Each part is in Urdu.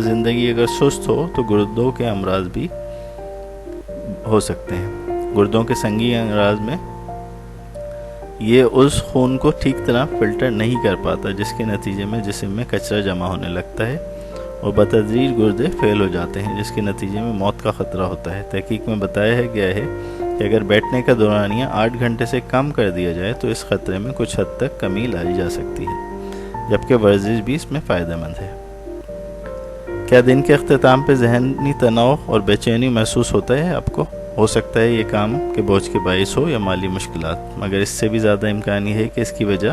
زندگی اگر سست ہو تو گردوں کے امراض بھی ہو سکتے ہیں۔ گردوں کے سنگین امراض میں یہ اس خون کو ٹھیک طرح فلٹر نہیں کر پاتا، جس کے نتیجے میں جسم میں کچرا جمع ہونے لگتا ہے اور بتدریج گردے فیل ہو جاتے ہیں، جس کے نتیجے میں موت کا خطرہ ہوتا ہے۔ تحقیق میں بتایا گیا ہے کہ اگر بیٹھنے کا دورانیہ 8 گھنٹے سے کم کر دیا جائے تو اس خطرے میں کچھ حد تک کمی لائی جا سکتی ہے، جبکہ ورزش بھی اس میں فائدہ مند ہے۔ کیا دن کے اختتام پہ ذہنی تناؤ اور بے چینی محسوس ہوتا ہے آپ کو؟ ہو سکتا ہے یہ کام کے بوجھ کے باعث ہو یا مالی مشکلات، مگر اس سے بھی زیادہ امکان یہ ہے کہ اس کی وجہ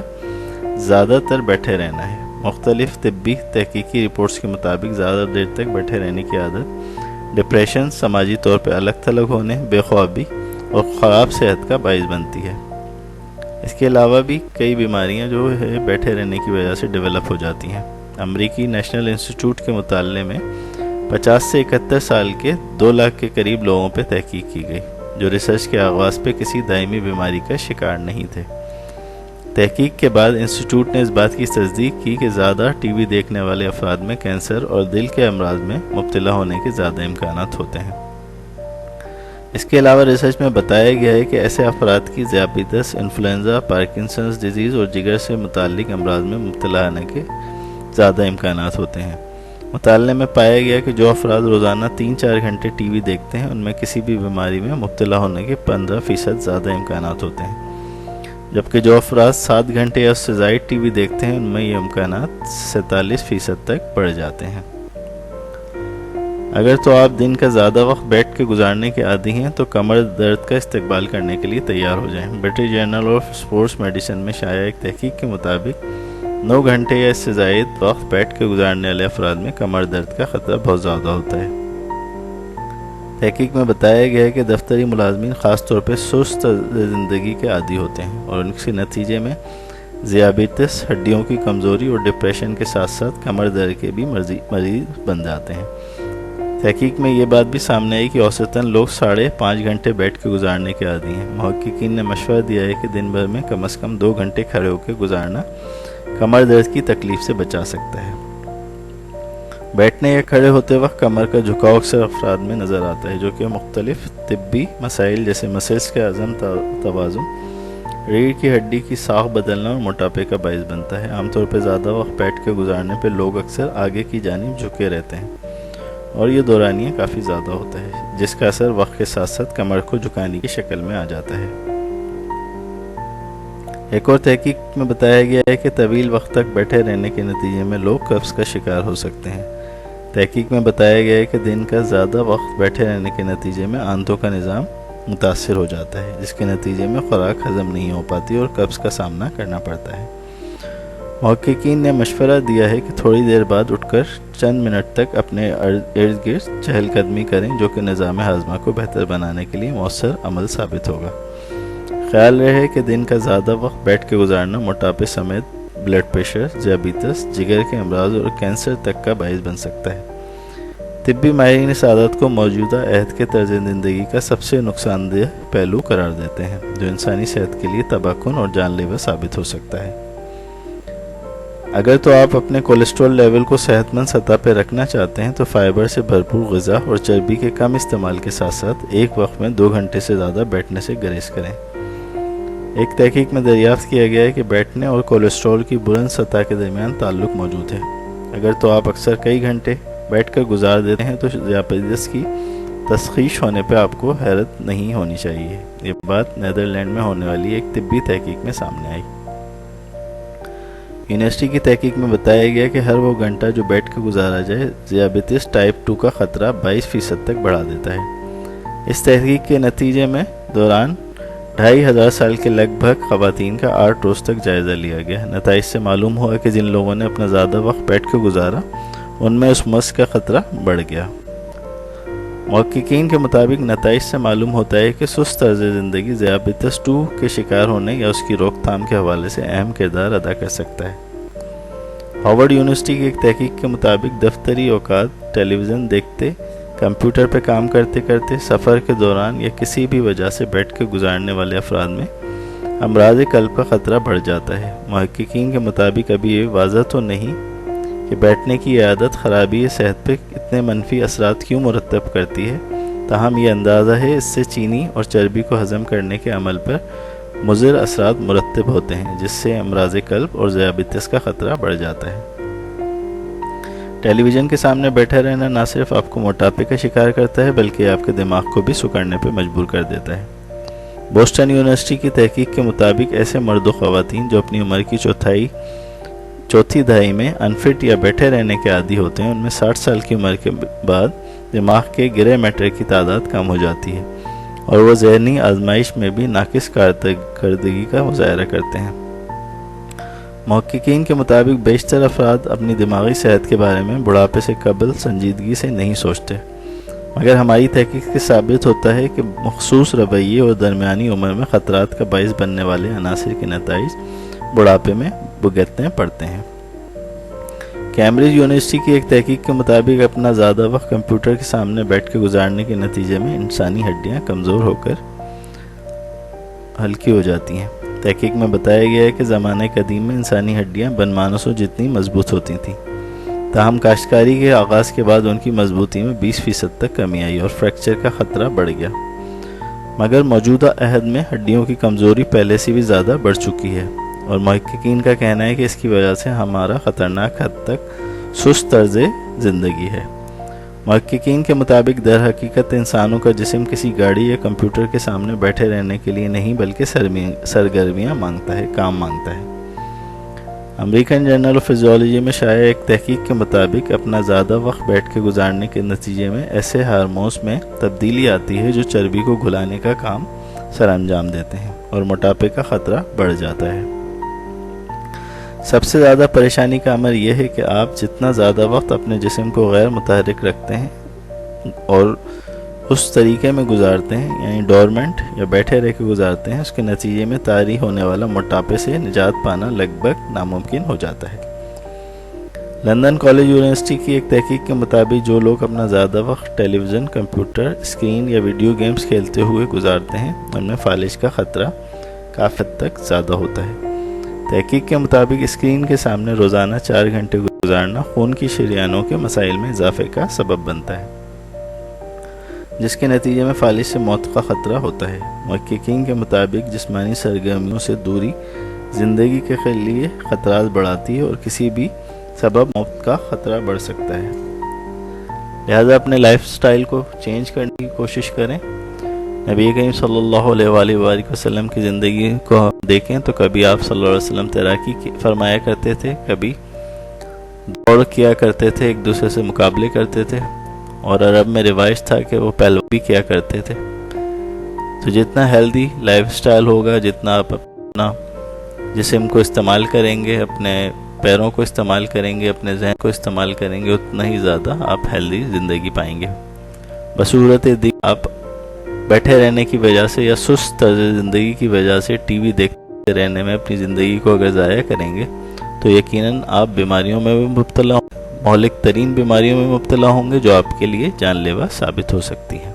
زیادہ تر بیٹھے رہنا ہے۔ مختلف طبی تحقیقی رپورٹس کے مطابق زیادہ دیر تک بیٹھے رہنے کی عادت ڈپریشن، سماجی طور پہ الگ تھلگ ہونے، بے خوابی اور خراب صحت کا باعث بنتی ہے۔ اس کے علاوہ بھی کئی بیماریاں جو ہے بیٹھے رہنے کی وجہ سے ڈیولپ ہو جاتی ہیں۔ امریکی نیشنل انسٹیٹیوٹ کے مطالعے میں 50 سے 71 سال کے 2 لاکھ کے قریب لوگوں پہ تحقیق کی گئی، جو ریسرچ کے آغاز پہ کسی دائمی بیماری کا شکار نہیں تھے۔ تحقیق کے بعد انسٹیٹیوٹ نے اس بات کی تصدیق کی کہ زیادہ ٹی وی دیکھنے والے افراد میں کینسر اور دل کے امراض میں مبتلا ہونے کے زیادہ امکانات ہوتے ہیں۔ اس کے علاوہ ریسرچ میں بتایا گیا ہے کہ ایسے افراد کی ذیابیطس، انفلوئنزا، پارکنسنز ڈیزیز اور جگر سے متعلق امراض میں مبتلا ہونے کے زیادہ امکانات ہوتے ہیں۔ مطالعے میں پایا گیا کہ جو افراد روزانہ 3-4 گھنٹے ٹی وی دیکھتے ہیں ان میں کسی بھی بیماری میں مبتلا ہونے کے 15% زیادہ امکانات ہوتے ہیں، جبکہ جو افراد 7 گھنٹے یا اس سے زائد ٹی وی دیکھتے ہیں ان میں یہ امکانات 47% تک بڑھ جاتے ہیں۔ اگر تو آپ دن کا زیادہ وقت بیٹھ کے گزارنے کے عادی ہیں تو کمر درد کا استقبال کرنے کے لیے تیار ہو جائیں۔ British journal of sports medicine میں شائع ایک تحقیق کے مطابق 9 گھنٹے یا اس سے زائد وقت بیٹھ کے گزارنے والے افراد میں کمر درد کا خطرہ بہت زیادہ ہوتا ہے۔ تحقیق میں بتایا گیا ہے کہ دفتری ملازمین خاص طور پہ سست زندگی کے عادی ہوتے ہیں اور ان کے نتیجے میں ذیابیطس، ہڈیوں کی کمزوری اور ڈپریشن کے ساتھ ساتھ کمر درد کے بھی مریض بن جاتے ہیں۔ تحقیق میں یہ بات بھی سامنے آئی کہ اوسطاً لوگ 5.5 گھنٹے بیٹھ کے گزارنے کے عادی ہیں۔ محققین نے مشورہ دیا ہے کہ دن بھر میں کم از کم 2 گھنٹے کھڑے ہو کے گزارنا کمر درد کی تکلیف سے بچا سکتا ہے۔ بیٹھنے یا کھڑے ہوتے وقت کمر کا جھکاؤ اکثر افراد میں نظر آتا ہے، جو کہ مختلف طبی مسائل جیسے مسلس کے عدم توازن، ریڑھ کی ہڈی کی ساخت بدلنا اور موٹاپے کا باعث بنتا ہے۔ عام طور پہ زیادہ وقت بیٹھ کے گزارنے پہ لوگ اکثر آگے کی جانب جھکے رہتے ہیں اور یہ دورانیہ کافی زیادہ ہوتا ہے، جس کا اثر وقت کے ساتھ ساتھ کمر کو جھکانے کی شکل میں آ جاتا ہے۔ ایک اور تحقیق میں بتایا گیا ہے کہ طویل وقت تک بیٹھے رہنے کے نتیجے میں لوگ قبض کا شکار ہو سکتے ہیں۔ تحقیق میں بتایا گیا ہے کہ دن کا زیادہ وقت بیٹھے رہنے کے نتیجے میں آنتوں کا نظام متاثر ہو جاتا ہے، جس کے نتیجے میں خوراک ہضم نہیں ہو پاتی اور قبض کا سامنا کرنا پڑتا ہے۔ محققین نے مشورہ دیا ہے کہ تھوڑی دیر بعد اٹھ کر چند منٹ تک اپنے ارد گرد چہل قدمی کریں، جو کہ نظام ہاضمہ کو بہتر بنانے کے لیے مؤثر عمل ثابت ہوگا۔ خیال رہے کہ دن کا زیادہ وقت بیٹھ کے گزارنا موٹاپے سمیت بلڈ پریشر، ذیابیطس، جگر کے امراض اور کینسر تک کا باعث بن سکتا ہے۔ طبی ماہرین اس عادت کو موجودہ عہد کے طرز زندگی کا سب سے نقصان دہ پہلو قرار دیتے ہیں، جو انسانی صحت کے لیے تباہ کن اور جان لیوا ثابت ہو سکتا ہے۔ اگر تو آپ اپنے کولیسٹرول لیول کو صحت مند سطح پہ رکھنا چاہتے ہیں تو فائبر سے بھرپور غذا اور چربی کے کم استعمال کے ساتھ ساتھ ایک وقت میں 2 گھنٹے سے زیادہ بیٹھنے سے گریز کریں۔ ایک تحقیق میں دریافت کیا گیا ہے کہ بیٹھنے اور کولیسٹرول کی بلند سطح کے درمیان تعلق موجود ہے۔ اگر تو آپ اکثر کئی گھنٹے بیٹھ کر گزار دیتے ہیں تو ذیابیطس کی تشخیص ہونے پہ آپ کو حیرت نہیں ہونی چاہیے۔ یہ بات نیدرلینڈ میں ہونے والی ایک طبی تحقیق میں سامنے آئی۔ یونیورسٹی کی تحقیق میں بتایا گیا کہ ہر وہ گھنٹہ جو بیٹھ کے گزارا جائے ذیابیطس ٹائپ 2 کا خطرہ 22% تک بڑھا دیتا ہے۔ اس تحقیق کے نتیجے میں دوران 2500 سال کے لگ بھگ خواتین کا 8 روز تک جائزہ لیا گیا۔ نتائج سے معلوم ہوا کہ جن لوگوں نے اپنا زیادہ وقت بیٹھ کے گزارا ان میں اس مرض کا خطرہ بڑھ گیا۔ محققین کے مطابق نتائج سے معلوم ہوتا ہے کہ سست طرز زندگی ذیابیطس 2 کے شکار ہونے یا اس کی روک تھام کے حوالے سے اہم کردار ادا کر سکتا ہے۔ ہارورڈ یونیورسٹی کی ایک تحقیق کے مطابق دفتری اوقات، ٹیلی ویژن دیکھتے، کمپیوٹر پہ کام کرتے کرتے، سفر کے دوران یا کسی بھی وجہ سے بیٹھ کے گزارنے والے افراد میں امراض قلب کا خطرہ بڑھ جاتا ہے۔ محققین کے مطابق ابھی یہ واضح تو نہیں کہ بیٹھنے کی یہ عادت خرابی صحت پہ اتنے منفی اثرات کیوں مرتب کرتی ہے، تاہم یہ اندازہ ہے اس سے چینی اور چربی کو ہضم کرنے کے عمل پر مضر اثرات مرتب ہوتے ہیں، جس سے امراض قلب اور ذیابیطس کا خطرہ بڑھ جاتا ہے۔ ٹیلی ویژن کے سامنے بیٹھا رہنا نہ صرف آپ کو موٹاپے کا شکار کرتا ہے بلکہ آپ کے دماغ کو بھی سکڑنے پہ مجبور کر دیتا ہے۔ بوسٹن یونیورسٹی کی تحقیق کے مطابق ایسے مرد و خواتین جو اپنی عمر کی چوتھی دہائی میں انفٹ یا بیٹھے رہنے کے عادی ہوتے ہیں، ان میں 60 سال کی عمر کے بعد دماغ کے گرے میٹر کی تعداد کم ہو جاتی ہے اور وہ ذہنی آزمائش میں بھی ناقص کارکردگی کا مظاہرہ کرتے ہیں۔ محققین کے مطابق بیشتر افراد اپنی دماغی صحت کے بارے میں بڑھاپے سے قبل سنجیدگی سے نہیں سوچتے، مگر ہماری تحقیق سے ثابت ہوتا ہے کہ مخصوص رویے اور درمیانی عمر میں خطرات کا باعث بننے والے عناصر کے نتائج بڑھاپے میں بھگتنے پڑتے ہیں۔ کیمبرج یونیورسٹی کی ایک تحقیق کے مطابق اپنا زیادہ وقت کمپیوٹر کے سامنے بیٹھ کے گزارنے کے نتیجے میں انسانی ہڈیاں کمزور ہو کر ہلکی ہو جاتی ہیں۔ تحقیق میں بتایا گیا ہے کہ زمانہ قدیم میں انسانی ہڈیاں بنمانوسوں جتنی مضبوط ہوتی تھیں، تاہم کاشتکاری کے آغاز کے بعد ان کی مضبوطی میں 20% تک کمی آئی اور فریکچر کا خطرہ بڑھ گیا۔ مگر موجودہ عہد میں ہڈیوں کی کمزوری پہلے سے بھی زیادہ بڑھ چکی ہے اور محققین کا کہنا ہے کہ اس کی وجہ سے ہمارا خطرناک حد تک سست طرز زندگی ہے۔ محققین کے مطابق در حقیقت انسانوں کا جسم کسی گاڑی یا کمپیوٹر کے سامنے بیٹھے رہنے کے لیے نہیں بلکہ سرگرمیاں مانگتا ہے، کام مانگتا ہے۔ امریکن جرنل آف فزیولوجی میں شائع ایک تحقیق کے مطابق اپنا زیادہ وقت بیٹھ کے گزارنے کے نتیجے میں ایسے ہارمونز میں تبدیلی آتی ہے جو چربی کو گھلانے کا کام سر انجام دیتے ہیں اور موٹاپے کا خطرہ بڑھ جاتا ہے۔ سب سے زیادہ پریشانی کا امر یہ ہے کہ آپ جتنا زیادہ وقت اپنے جسم کو غیر متحرک رکھتے ہیں اور اس طریقے میں گزارتے ہیں، یعنی ڈورمنٹ یا بیٹھے رہ کے گزارتے ہیں، اس کے نتیجے میں طاری ہونے والا موٹاپے سے نجات پانا لگ بھگ ناممکن ہو جاتا ہے۔ لندن کالج یونیورسٹی کی ایک تحقیق کے مطابق جو لوگ اپنا زیادہ وقت ٹیلی ویژن، کمپیوٹر اسکرین یا ویڈیو گیمز کھیلتے ہوئے گزارتے ہیں، ان میں فالج کا خطرہ کافی حد تک زیادہ ہوتا ہے۔ تحقیق کے مطابق اسکرین کے سامنے روزانہ 4 گھنٹے گزارنا خون کی شریانوں کے مسائل میں اضافے کا سبب بنتا ہے، جس کے نتیجے میں فالج سے موت کا خطرہ ہوتا ہے۔ محققین کے مطابق جسمانی سرگرمیوں سے دوری زندگی کے لیے خطرات بڑھاتی ہے اور کسی بھی سبب موت کا خطرہ بڑھ سکتا ہے۔ لہذا اپنے لائف سٹائل کو چینج کرنے کی کوشش کریں۔ نبی کریم صلی اللہ علیہ وآلہ وسلم کی زندگی کو دیکھیں تو کبھی آپ صلی اللہ علیہ وسلم تیراکی فرمایا کرتے تھے، کبھی دوڑ کیا کرتے تھے، ایک دوسرے سے مقابلے کرتے تھے، اور عرب میں روایت تھا کہ وہ پہلوی کیا کرتے تھے۔ تو جتنا ہیلدی لائف سٹائل ہوگا، جتنا آپ اپنا جسم کو استعمال کریں گے، اپنے پیروں کو استعمال کریں گے، اپنے ذہن کو استعمال کریں گے، اتنا ہی زیادہ آپ ہیلدی زندگی پائیں گے۔ بصورت دی آپ بیٹھے رہنے کی وجہ سے یا سست طرز زندگی کی وجہ سے ٹی وی دیکھتے رہنے میں اپنی زندگی کو اگر ضائع کریں گے تو یقیناً آپ بیماریوں میں بھی مبتلا ہوں گے، مہلک ترین بیماریوں میں مبتلا ہوں گے جو آپ کے لیے جان لیوا ثابت ہو سکتی ہیں۔